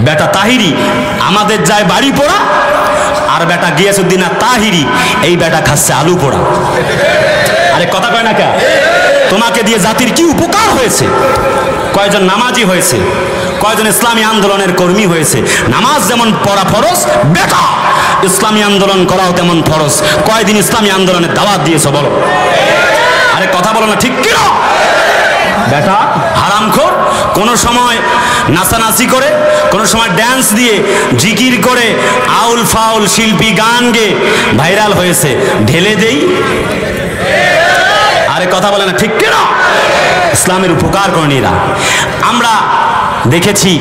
বেটা তাহিরি আমাদের যায় বাড়ি পোড়া, আর বেটা গিয়াসউদ্দিন তাহিরি এই বেটা খাচ্ছে আলু পোড়া। আরে কথা কয় না কে? তোমাকে দিয়ে জাতির কি উপকার হয়েছে? কয়জন নামাজি হয়েছে, কয়জন ইসলামী আন্দোলনের কর্মী হয়েছে। নামাজ যেমন পড়া ফরজ, বেটা ইসলামী আন্দোলন করাও তেমন ফরজ। কয়দিন ইসলামী আন্দোলনের দাওয়াত দিয়েছো বলো? আরে কথা বলো না, ঠিক কি না? বেটা হারামখোর, কোন সময় নাচানাচি করে, কোন সময় ড্যান্স দিয়ে, জিকির করে, আউল ফাউল শিল্পী গান গেয়ে ভাইরাল হয়েছে, ঢেলে দেই। আরে কথা বলে না, ঠিক কি না? ইসলামের উপকার করেনিরা আমরা দেখেছি,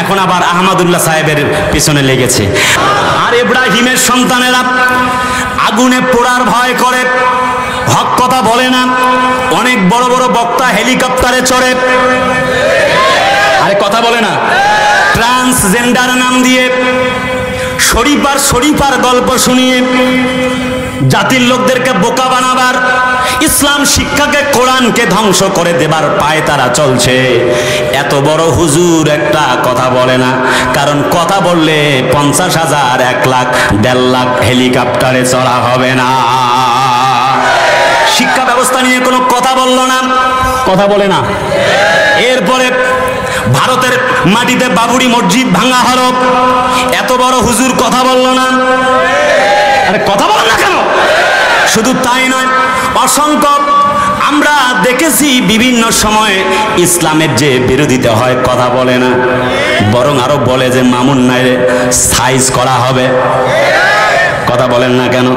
এখন আবার আহমদুল্লাহ সাহেবের পিছনে লেগেছে। আর ইব্রাহিমের সন্তানেরা আগুনে পোড়ার ভয় করে, হক কথা বলে না। অনেক বড় বড় বক্তা হেলিকপ্টারে চড়ে, আরে কথা বলে না, ট্রান্সজেন্ডার নাম দিয়ে শরীফার গল্প শুনিয়ে জাতির লোকদেরকে বোকা বানাবার, ইসলাম শিক্ষাকে, কোরআনকে ধ্বংস করে দেবার পায়ে তারা চলছে। এত বড় হুজুর একটা কথা বলে না, কারণ কথা বললে 50,000, 1 লাখ, 1.5 লাখ হেলিকপ্টারে চড়া হবে না। শিক্ষা ব্যবস্থা নিয়ে কোনো কথা বললো না, কথা বলে না। এরপরে ভারতের মাটিতে বাবরি মসজিদ ভাঙা হলো, এত বড় হুজুর কথা বললো না। আরে কথা বলো না কেন? শুধু তাই নয়, অসংখ্য আমরা দেখেছি বিভিন্ন সময়ে ইসলামের যে বিরোধিতা হয়, কথা বলে না, বরং আরো বলে যে মামুন নাইরে সাইজ করা হবে। কথা বলেন না কেন?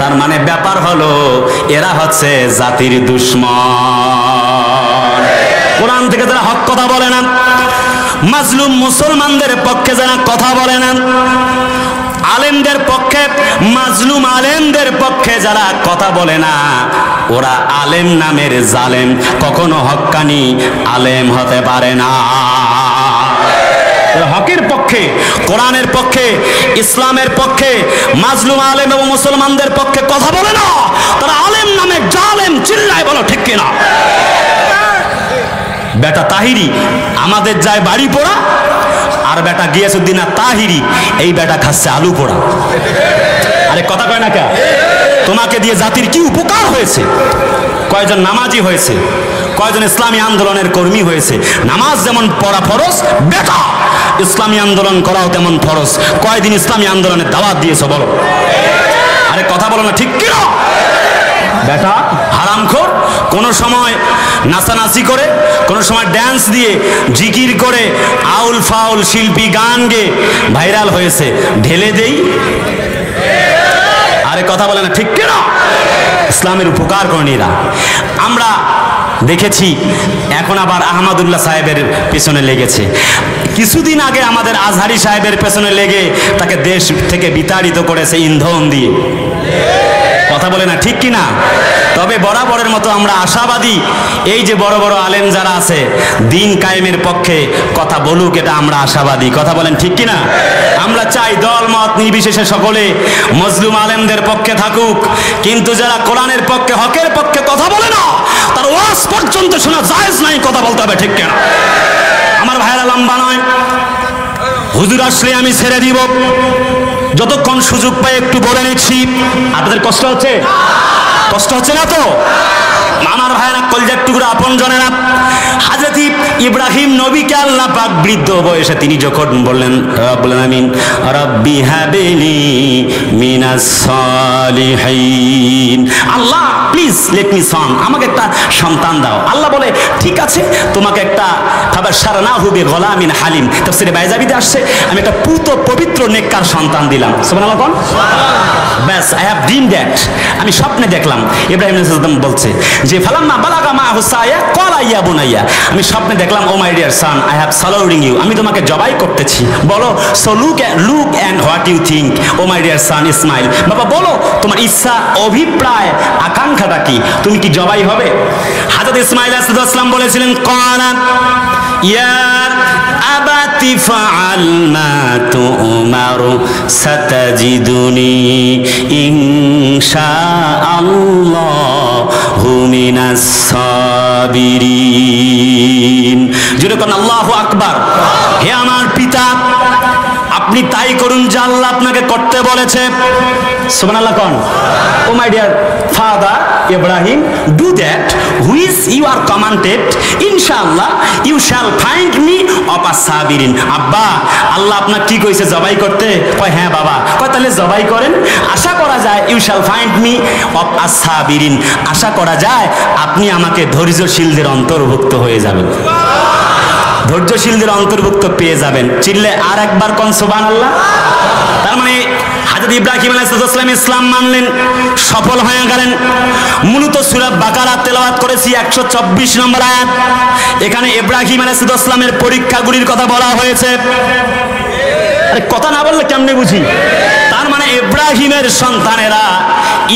তার মানে ব্যাপার হলো এরা হচ্ছে জাতির দুশমন। কোরআন থেকে যারা হক কথা বলে না, মাজলুম মুসলমানদের পক্ষে যারা কথা বলে না, আলেমদের পক্ষে, মাজলুম আলেমদের পক্ষে যারা কথা বলে না, ওরা আলেম নামের জালেম, কখনো হক্কানি আলেম হতে পারে না। হকের পক্ষে, কোরআনের পক্ষে, ইসলামের পক্ষে, মাজলুম আলেম এবং মুসলমানদের পক্ষে কথা বলে না, তারা আলেম নামে জালেম। চিল্লায় বলো ঠিক কিনা? বেটা তাহিরি আমাদের যায় বাড়ি পোড়া, আর বেটা গিয়াসউদ্দিন তাহিরি এই বেটা খাচ্ছে আলু পোড়া। আরে কথা কয় না কে? তোমাকে দিয়ে জাতির কি উপকার হয়েছে? কয়জন নামাজি হয়েছে, কয়জন ইসলামী আন্দোলনের কর্মী হয়েছে। নামাজ যেমন পড়া ফরজ, বেটা ইসলামী আন্দোলন করাও তেমন ফরজ। কয়দিন ইসলামী আন্দোলনের দাওয়াত দিয়েছো বলো? আরে কথা বলো না, ঠিক কি না? বেটা হারামখোর, কোন সময় নাচানাচি করে, কোন সময় ড্যান্স দিয়ে, জিকির করে, আউল ফাউল শিল্পী গান গেয়ে ভাইরাল হয়েছে, ঢেলে দেই। আরে কথা বলে না, ঠিক কি না? ইসলামের উপকার করেনিরা আমরা দেখেছি, এখন আবার আহমদুল্লাহ সাহেবের পেছনে লেগেছে। কিছুদিন আগে আমাদের আজহারি সাহেবের পেছনে লেগে তাকে দেশ থেকে বিতাড়িত করেছে ইন্ধন দিয়ে। কথা বলে না, ঠিক কি না? তবে বরাবরের মতো আমরা আশাবাদী, এই যে বড় বড় আলেম যারা আছে দিন কায়েমের পক্ষে কথা বলুক, এটা আমরা আশাবাদী। কথা বলেন ঠিক কি না? আমরা চাই দল মত নির্বিশেষে সকলে মজলুম আলেমদের পক্ষে থাকুক, কিন্তু যারা কোরআনের পক্ষে, হকের পক্ষে কথা বলে না, তার ওয়াজ পর্যন্ত শোনা জায়েজ নাই। কথা বলতে হবে, ঠিক কিনা? আমার ভাইরা লম্বা নয়, হুজুর আসলে আমি ছেড়ে দিব, যতক্ষণ সুযোগ পাই একটু বলে নিচ্ছি। আপনাদের কষ্ট হচ্ছে? কষ্ট হচ্ছে না তো? আমার ভাইরা, কলজার টুকরা আপন জনেরা, হযরত ইব্রাহিম নবীকে আল্লাহ পাক বৃদ্ধ বয়সে তিনি যখন বললেন, রব্বুল আমিন রব্বি হাবিলি মিনাস সালিহিন, আল্লাহ প্লিজ লেট মি সন, আমাকে একটা সন্তান দাও। আল্লাহ বলে ঠিক আছে, তোমাকে একটা ফাবাশশারনাহু বিগুলামিন হালিম, তাফসীরে বাইজাবিতে আসছে, আমি একটা পুত পবিত্র নেককার সন্তান দিলাম। সুবহানাল্লাহ কোন? ব্যাস, আই হ্যাভ ড্রিম দ্যাট, আমি স্বপ্নে দেখলাম। ইব্রাহিম আলাইহিস সালাম বলছে যে ফালাম্মা বালাগা মাহু সায়া ক্বালা ইয়া বুনাইয়া, আমি স্বপ্নে দেখলাম, oh my dear son, I have slaughtering you, আমি তোমাকে জবাই করতেছি। বলো, so look and what you think, oh my dear son Ismail, বাবা বলো তোমার ইচ্ছা, অভিপ্রায়, আকাঙ্ক্ষাটা কি, তুমি কি জবাই হবে? হযরত ইসমাইল আলাইহিস সালাম বলেছিলেন, ক্বালা ইয়া আবাতি ফাআল মা তু'মারু সাতাজিদুনি ইনশাআল্লাহু মিনাস সাবিরিন। জোরে কোন আল্লাহু আকবার। হে আমার পিতা, আপনি তাই করুন যা আল্লাহ আপনাকে করতে বলেছে। সুবহানাল্লাহ কোন। Oh my dear father Ibrahim, do that which you are commanded, inshallah you shall find me of as-sabirin. আব্বা, আল্লাহ আপনাকে কি কইছে জবাই করতে? কয় হ্যাঁ বাবা। কয় তাহলে জবাই করেন, আশা করা যায় you shall find me of as-sabirin, আশা করা যায় আপনি আমাকে ধৈর্যশীলদের অন্তর্ভুক্ত হয়ে যাবেন, ধৈর্যশীলদের অন্তর্ভুক্ত পেয়ে যাবেন। চিল্লে আর একবার কোন সুবহানাল্লাহ। তার মানে হযরত ইব্রাহিম আলাইহিস সালাম ইসলাম মানলেন, সফল হয়ে গেলেন। মূলত সূরা বাকারা তেলাওয়াত করেছি 124 নম্বর আয়াত। এখানে ইব্রাহিম আলাইহিস সালামের পরীক্ষাগুলির কথা বলা হয়েছে। আরে কথা না বললে কেমনে বুঝি? তার মানে ইব্রাহিমের সন্তানেরা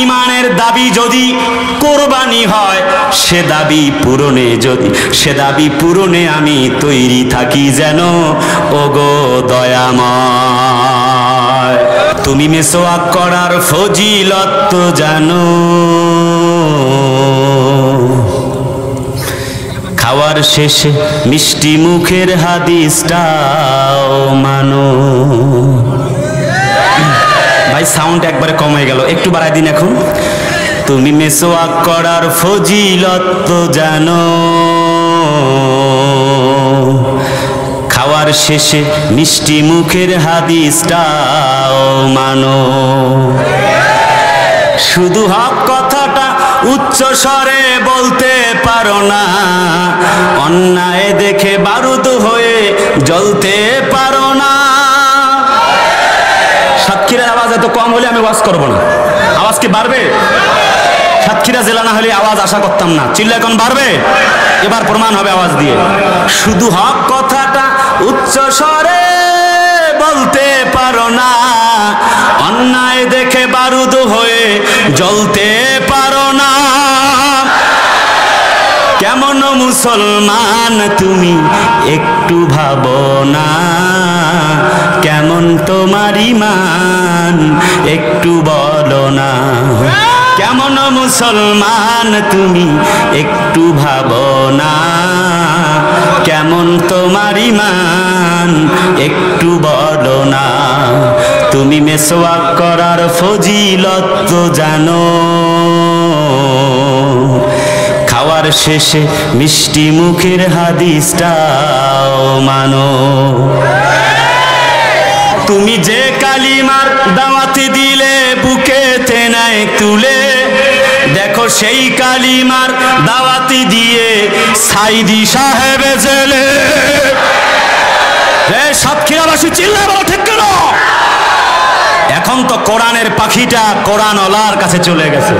ইমানের দাবি যদি কোরবানি হয়, সে দাবি পূরণে আমি তৈরি থাকি যেন ওগো দয়াময়। তুমি মেসওয়াক করার ফজিলত তো জানো, খাওয়ার শেষে মিষ্টি মুখের হাদিসটাও মানো। ভাই সাউন্ড একবারে কমে গেল, একটু বাড়াই দিন এখন। তুমি মেসওয়াক করার ফজিলত তো জানো, খাওয়ার শেষে মিষ্টি মুখের হাদিসটাও মানো। শুধু হক কথাটা উচ্চ স্বরে বলতে পারো না, অন্যায় দেখে বারুদ হয়ে জ্বলতে পারো না। সাতক্ষীরার আওয়াজ এত কম হলে আমি ওয়াজ করব না। আওয়াজ কি বাড়বে? সাতক্ষীরা জেলা না হলে আওয়াজ আশা করতাম না। চিল্লা এখন বাড়বে, এবার প্রমাণ হবে আওয়াজ দিয়ে। শুধু হক কথাটা উচ্চ স্বরে বলতে পারো না, অন্যায় দেখে বারুদ হয়ে জ্বলতে পারো না। কেমন মুসলমান তুমি একটু ভাবো না, কেমন তোমার ঈমান একটু বলো না। কেমন মুসলমান তুমি একটু ভাবো না, কেমন তোমার ঈমান একটু বলো না। তুমি মেসওয়াক করার ফজিলত তো জানো, খাওয়ার শেষে মিষ্টি মুখের হাদিসটাও মানো। তুমি যে কালিমার দাওয়াত দিলে বুকেতে নাই তুলে, দেখো সেই কালিমার দাওয়াত দিয়ে সাইদি সাহেব জেলে। সাতক্ষীরাবাসী চিল্লাবো ঠিক কেন? এখন তো কোরআনের পাখিটা কোরআনওয়ালার কাছে চলে গেছে,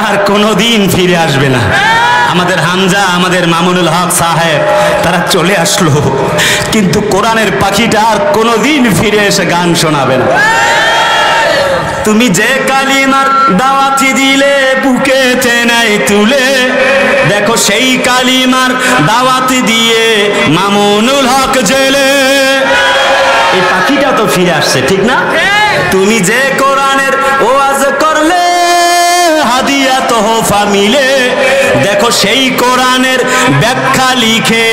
আর কোনোদিন ফিরে আসবে না। আমাদের হামজা, আমাদের মামুনুল হক সাহেব তারা চলে আসলো, কিন্তু কোরআনের পাখিটা আর কোনোদিন ফিরে এসে গান শোনাবে না। তুমি যে কালিমার দাওয়াতি দিলে বুকেতে নাই তুলে, দেখো সেই কালিমার দাওয়াতি দিয়ে মামুনুল হক জেলে। এই পাখিটা তো ফিরে আসছে, ঠিক না? তুমি যে কোরআনের ওয়াজ করলে হাদিয়া তোহফা মিলে, দেখো সেই কোরআনের ব্যাখ্যা লিখে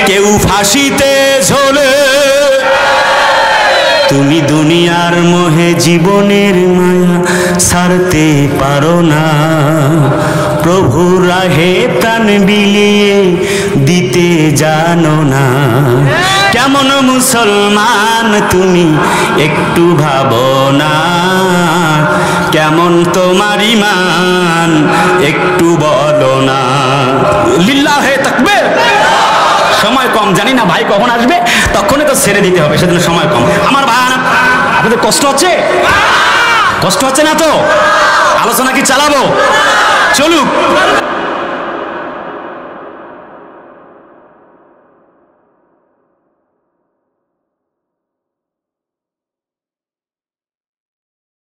কেউ ফাঁসিতে ঝোলে। তুমি দুনিয়ার মোহে জীবনের মায়া ছাড়তে পারো না, প্রভুর রাহে প্রাণ বিলিয়ে দিতে জানো না। কেমন মুসলমান তুমি একটু ভাবো না, কেমন তোমার ঈমান একটু বলো না। লিল্লাহে তাকবীর। সময় কম, জানি না ভাই কখন আসবে, তখনই তো ছেড়ে দিতে হবে, সেজন্য সময় কম। আমার ভাই আপনাদের কষ্ট হচ্ছে? কষ্ট হচ্ছে না তো? আলোচনা কি চালাবো? চলুক।